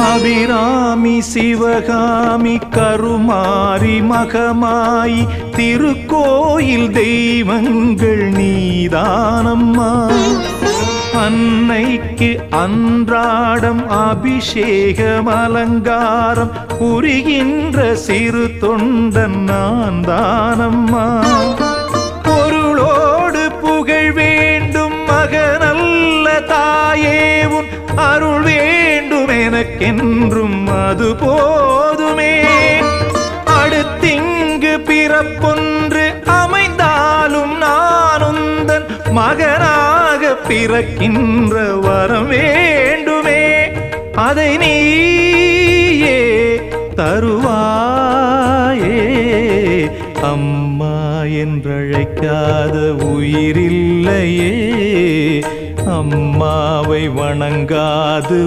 அபிராமி சிவகாமி கருமாரி மகமாயி திருக்கோயில் தெய்வங்கள் நீதானம்மா. அன்னைக்கு அன்றாடம் அபிஷேகம் அலங்காரம் புரிகின்ற சிறு தொண்டன் நான் தானம்மா. பொருளோடு புகழ் வேண்டும் மகனல்ல தாயே உன் அருள் வேண்டும் எனக்கென்றும் அது போதுமே. அடுத்திங்கு பிறப்பொன்று அமைந்தாலும் நான் உந்தன் மகனாக பிறக்கின்ற வரம் வேண்டுமே. அதை நீயே தருவாயே. அம்மா என்றழைக்காத உயிரில்லையே, அம்மாவை வணங்காது